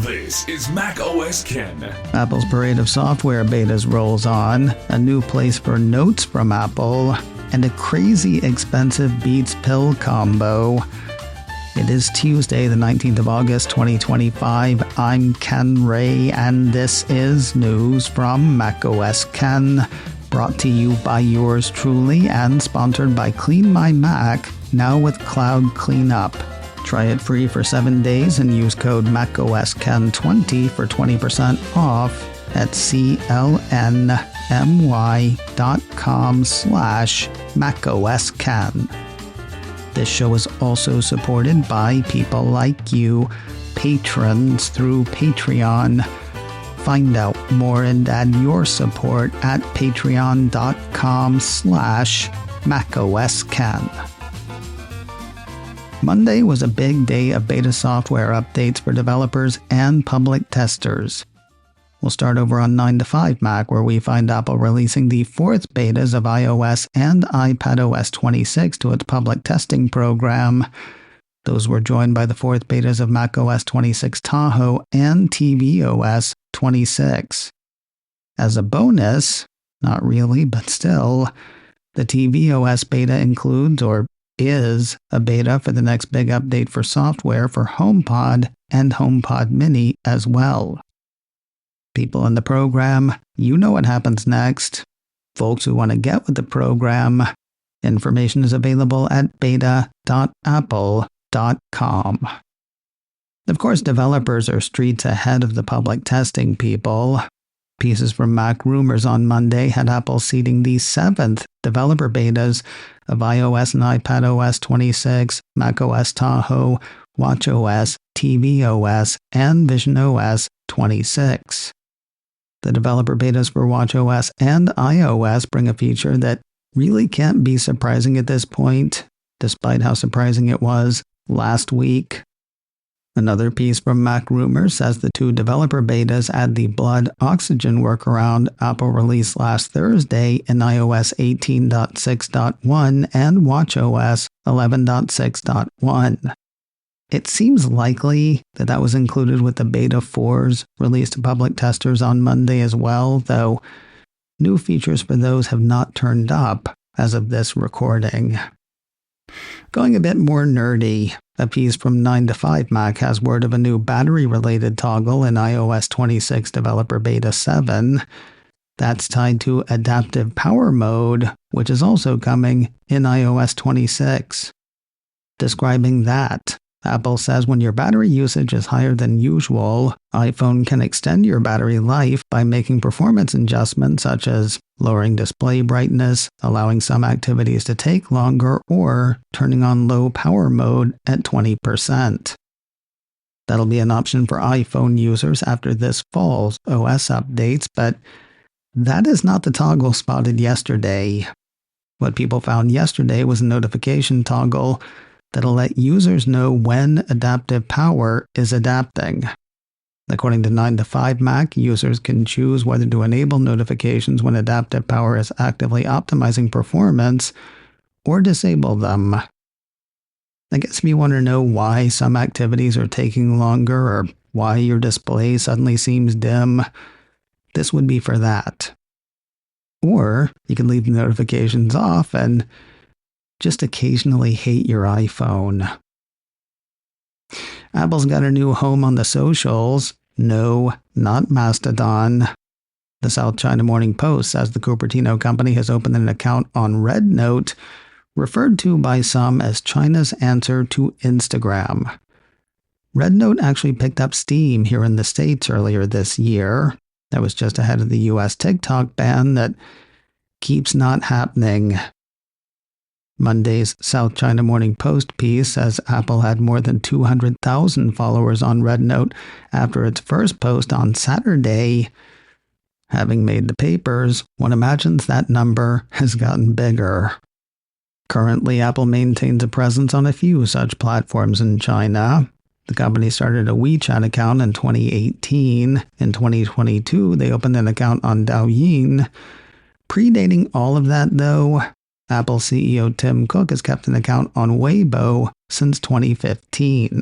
This is macOS Ken. Apple's parade of software betas rolls on, a new place for notes from Apple, and a crazy expensive Beats pill combo. It is Tuesday, the 19th of August, 2025. I'm Ken Ray, and this is news from macOS Ken, brought to you by yours truly and sponsored by Clean My Mac, now with Cloud Cleanup. Try it free for 7 days and use code macOSKen20 for 20% off at clny.com/macOSken. This show is also supported by people like you, patrons through Patreon. Find out more and add your support at patreon.com/macOSken. Monday was a big day of beta software updates for developers and public testers. We'll start over on 9 to 5 Mac, where we find Apple releasing the fourth betas of iOS and iPadOS 26 to its public testing program. Those were joined by the fourth betas of macOS 26 Tahoe and tvOS 26. As a bonus, not really, but still, the tvOS beta includes, or is, a beta for the next big update for software for HomePod and HomePod Mini as well. People in the program, you know what happens next. Folks who want to get with the program, information is available at beta.apple.com. Of course, developers are streets ahead of the public testing people. Pieces from Mac Rumors on Monday had Apple seeding the 7th developer betas of iOS and iPadOS 26, macOS Tahoe, watchOS, tvOS, and visionOS 26. The developer betas for watchOS and iOS bring a feature that really can't be surprising at this point, despite how surprising it was last week. Another piece from Mac Rumors says the two developer betas add the blood oxygen workaround Apple released last Thursday in iOS 18.6.1 and watchOS 11.6.1. It seems likely that that was included with the beta 4s released to public testers on Monday as well, though new features for those have not turned up as of this recording. Going a bit more nerdy, a piece from 9 to 5 Mac has word of a new battery-related toggle in iOS 26 Developer Beta 7. That's tied to adaptive power mode, which is also coming in iOS 26. Describing that, Apple says when your battery usage is higher than usual, iPhone can extend your battery life by making performance adjustments such as lowering display brightness, allowing some activities to take longer, or turning on low power mode at 20%. That'll be an option for iPhone users after this fall's OS updates, but that is not the toggle spotted yesterday. What people found yesterday was a notification toggle that'll let users know when adaptive power is adapting. According to 9 to 5 Mac, users can choose whether to enable notifications when adaptive power is actively optimizing performance or disable them. I guess if you want to know why some activities are taking longer or why your display suddenly seems dim, this would be for that. Or you can leave the notifications off and just occasionally hate your iPhone. Apple's got a new home on the socials. No, not Mastodon. The South China Morning Post says the Cupertino company has opened an account on RedNote, referred to by some as China's answer to Instagram. RedNote actually picked up steam here in the States earlier this year. That was just ahead of the US TikTok ban that keeps not happening. Monday's South China Morning Post piece says Apple had more than 200,000 followers on RedNote after its first post on Saturday. Having made the papers, one imagines that number has gotten bigger. Currently, Apple maintains a presence on a few such platforms in China. The company started a WeChat account in 2018. In 2022, they opened an account on Douyin. Predating all of that, though, Apple CEO Tim Cook has kept an account on Weibo since 2015.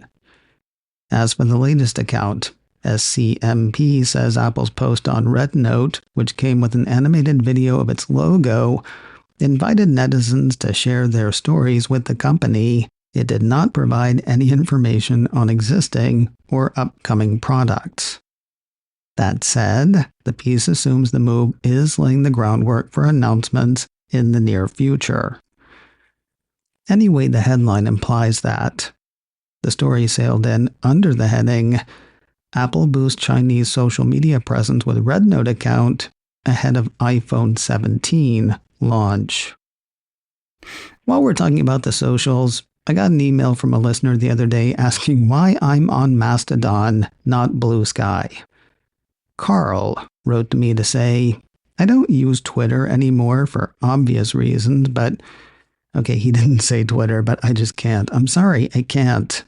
As for the latest account, SCMP says Apple's post on RedNote, which came with an animated video of its logo, invited netizens to share their stories with the company. It did not provide any information on existing or upcoming products. That said, the piece assumes the move is laying the groundwork for announcements in the near future. Anyway, the headline implies that. The story sailed in under the heading, Apple boosts Chinese social media presence with RedNote account ahead of iPhone 17 launch. While we're talking about the socials, I got an email from a listener the other day asking why I'm on Mastodon, not Blue Sky. Carl wrote to me to say, I don't use Twitter anymore for obvious reasons, but okay, he didn't say Twitter, but I just can't. I'm sorry, I can't.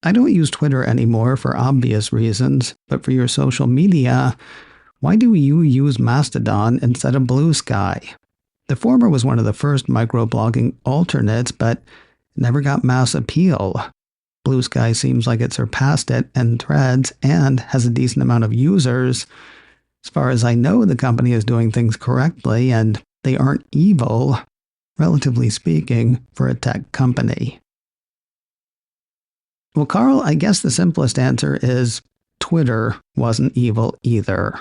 I don't use Twitter anymore for obvious reasons, but for your social media, why do you use Mastodon instead of Blue Sky? The former was one of the first microblogging alternates, but never got mass appeal. Blue Sky seems like it surpassed it and Threads and has a decent amount of users. As far as I know, the company is doing things correctly and they aren't evil, relatively speaking, for a tech company. Well, Carl, I guess the simplest answer is Twitter wasn't evil either.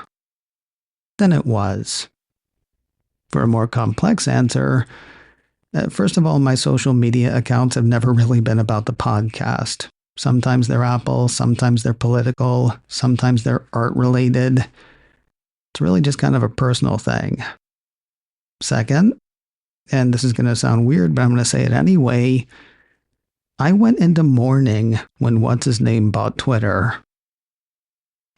Then it was. For a more complex answer, first of all, my social media accounts have never really been about the podcast. Sometimes they're Apple, sometimes they're political, sometimes they're art-related. It's really just kind of a personal thing. Second, and this is going to sound weird, but I'm going to say it anyway, I went into mourning when what's-his-name bought Twitter.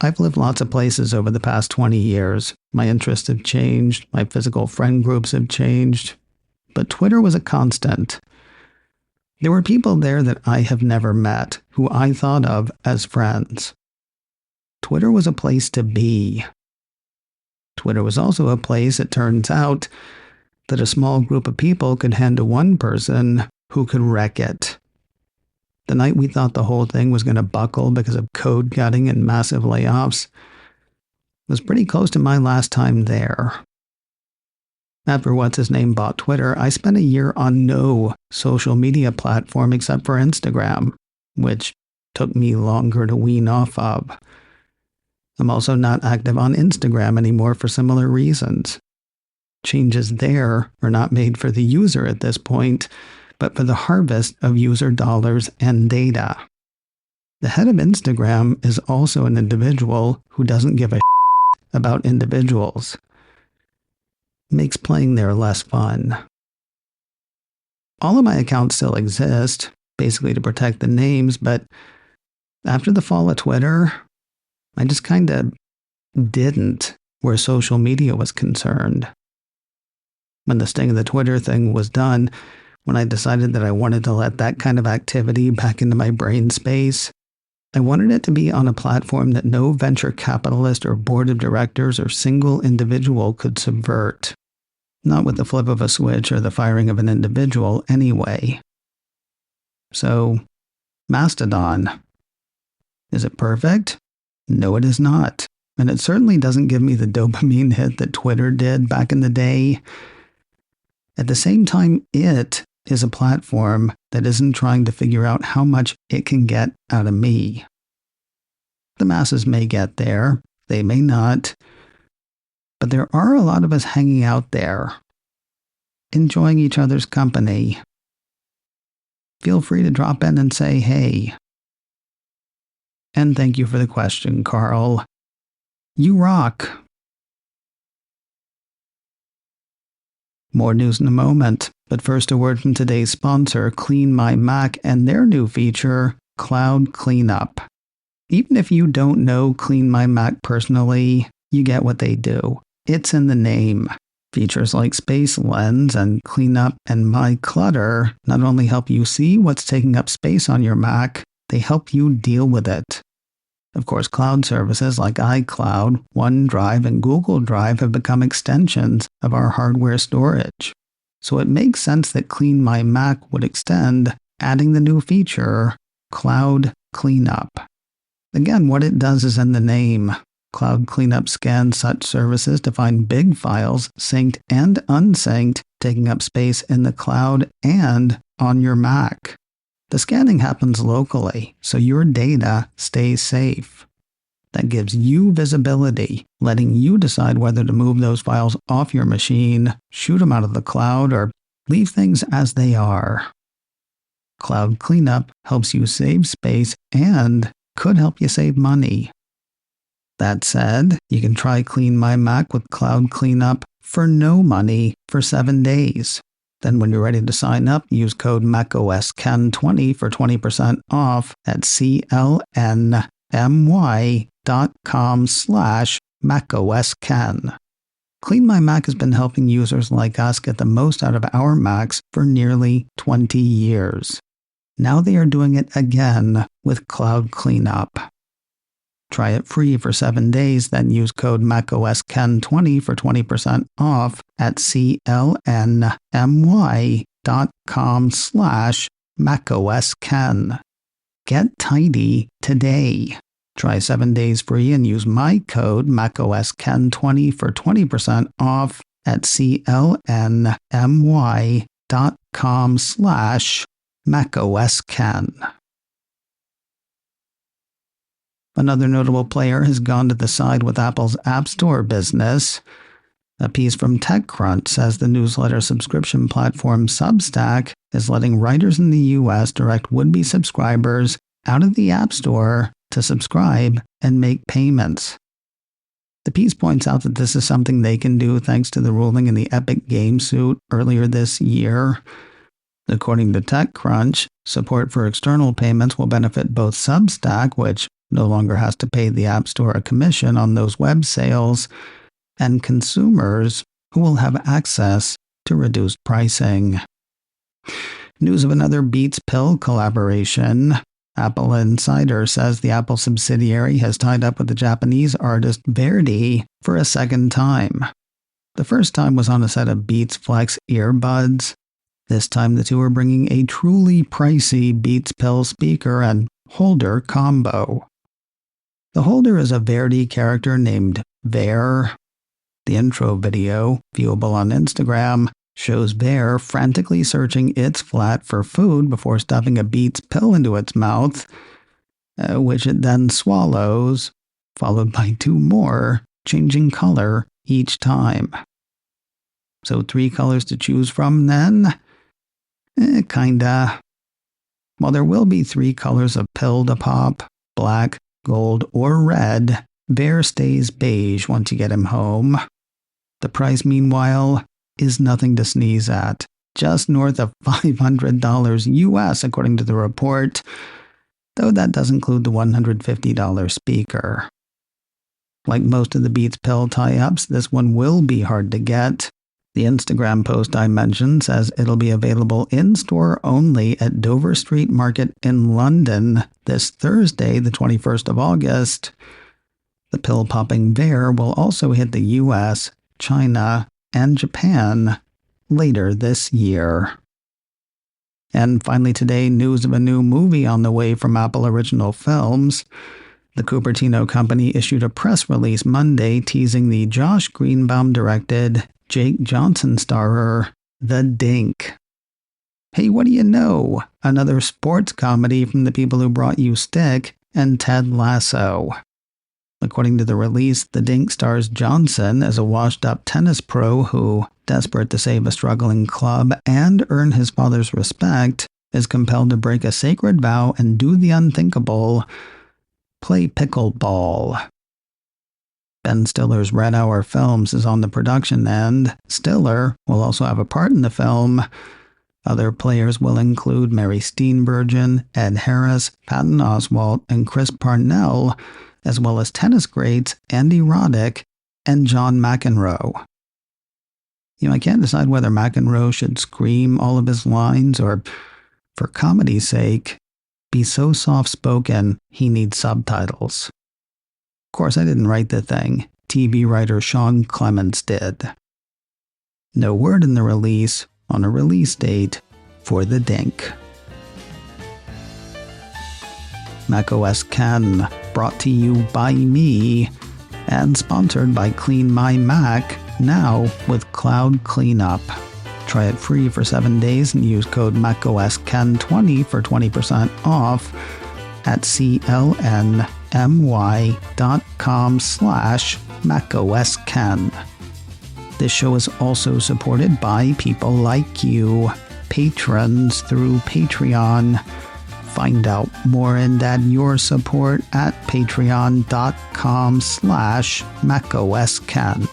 I've lived lots of places over the past 20 years. My interests have changed, my physical friend groups have changed, but Twitter was a constant. There were people there that I have never met, who I thought of as friends. Twitter was a place to be. Twitter was also a place, it turns out, that a small group of people could hand to one person who could wreck it. The night we thought the whole thing was going to buckle because of code cutting and massive layoffs was pretty close to my last time there. After what's-his-name bought Twitter, I spent a year on no social media platform except for Instagram, which took me longer to wean off of. I'm also not active on Instagram anymore for similar reasons. Changes there are not made for the user at this point, but for the harvest of user dollars and data. The head of Instagram is also an individual who doesn't give a about individuals. Makes playing there less fun. All of my accounts still exist, basically to protect the names, but after the fall of Twitter, I just kind of didn't where social media was concerned. When the sting of the Twitter thing was done, when I decided that I wanted to let that kind of activity back into my brain space, I wanted it to be on a platform that no venture capitalist or board of directors or single individual could subvert. Not with the flip of a switch or the firing of an individual anyway. So, Mastodon. Is it perfect? No, it is not. And it certainly doesn't give me the dopamine hit that Twitter did back in the day. At the same time, it is a platform that isn't trying to figure out how much it can get out of me. The masses may get there, they may not, but there are a lot of us hanging out there, enjoying each other's company. Feel free to drop in and say hey. And thank you for the question, Carl. You rock. More news in a moment, but first a word from today's sponsor, Clean My Mac, and their new feature, Cloud Cleanup. Even if you don't know Clean My Mac personally, you get what they do. It's in the name. Features like Space Lens and Cleanup and My Clutter not only help you see what's taking up space on your Mac, they help you deal with it. Of course, cloud services like iCloud, OneDrive, and Google Drive have become extensions of our hardware storage. So it makes sense that Clean My Mac would extend, adding the new feature, Cloud Cleanup. Again, what it does is in the name. Cloud Cleanup scans such services to find big files, synced and unsynced, taking up space in the cloud and on your Mac. The scanning happens locally, so your data stays safe. That gives you visibility, letting you decide whether to move those files off your machine, shoot them out of the cloud, or leave things as they are. Cloud Cleanup helps you save space and could help you save money. That said, you can try Clean My Mac with Cloud Cleanup for no money for 7 days. Then when you're ready to sign up, use code MacOSKen20 for 20% off at clnmy.com/MacOSKen. Clean My Mac has been helping users like us get the most out of our Macs for nearly 20 years. Now they are doing it again with Cloud Cleanup. Try it free for 7 days, then use code MacOSKen20 for 20% off at clnmy.com/MacOSKen. Get tidy today. Try 7 days free and use my code MacOSKen20 for 20% off at clnmy.com/MacOSKen. Another notable player has gone to the side with Apple's App Store business. A piece from TechCrunch says the newsletter subscription platform Substack is letting writers in the US direct would-be subscribers out of the App Store to subscribe and make payments. The piece points out that this is something they can do thanks to the ruling in the Epic Games suit earlier this year. According to TechCrunch, support for external payments will benefit both Substack, which no longer has to pay the App Store a commission on those web sales, and consumers who will have access to reduced pricing. News of another Beats pill collaboration. Apple Insider says the Apple subsidiary has tied up with the Japanese artist Verdy for a second time. The first time was on a set of Beats Flex earbuds. This time the two are bringing a truly pricey Beats pill speaker and holder combo. The holder is a Verdy character named Bear. The intro video, viewable on Instagram, shows Bear frantically searching its flat for food before stuffing a Beats pill into its mouth, which it then swallows, followed by 2 more, changing color each time. So 3 colors to choose from then? Kinda. While there will be 3 colors of pill to pop, black, gold, or red, Bear stays beige once you get him home. The price, meanwhile, is nothing to sneeze at. Just north of $500 US, according to the report, though that does include the $150 speaker. Like most of the Beats pill tie-ups, this one will be hard to get. The Instagram post I mentioned says it'll be available in-store only at Dover Street Market in London this Thursday, the 21st of August. The pill-popping Bear will also hit the US, China, and Japan later this year. And finally today, news of a new movie on the way from Apple Original Films. The Cupertino company issued a press release Monday teasing the Josh Greenbaum-directed, Jake Johnson starrer, The Dink. Hey, what do you know? Another sports comedy from the people who brought you Stick and Ted Lasso. According to the release, The Dink stars Johnson as a washed-up tennis pro who, desperate to save a struggling club and earn his father's respect, is compelled to break a sacred vow and do the unthinkable: play pickleball. Ben Stiller's Red Hour Films is on the production end. Stiller will also have a part in the film. Other players will include Mary Steenburgen, Ed Harris, Patton Oswalt, and Chris Parnell, as well as tennis greats Andy Roddick and John McEnroe. I can't decide whether McEnroe should scream all of his lines or, for comedy's sake, be so soft-spoken he needs subtitles. Of course, I didn't write the thing. TV writer Sean Clements did. No word in the release on a release date for The Dink. macOS Ken. brought to you by me and sponsored by Clean My Mac, now with Cloud Cleanup. Try it free for 7 days and use code MacOSKen20 for 20% off at clny.com/MacOSKen. This show is also supported by people like you, patrons through Patreon. Find out more and add your support at patreon.com/MacOSKen.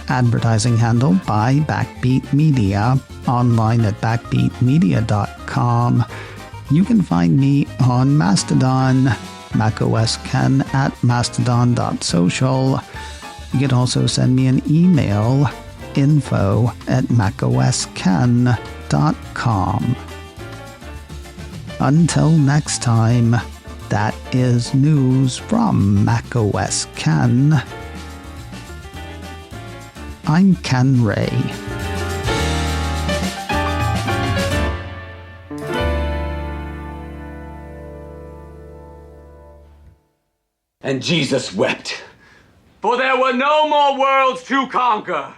Advertising handled by Backbeat Media, online at backbeatmedia.com. You can find me on Mastodon, MacOSKen at mastodon.social. You can also send me an email, info@macosken.com. Until next time, that is news from macOSKen. I'm Ken Ray. And Jesus wept, for there were no more worlds to conquer.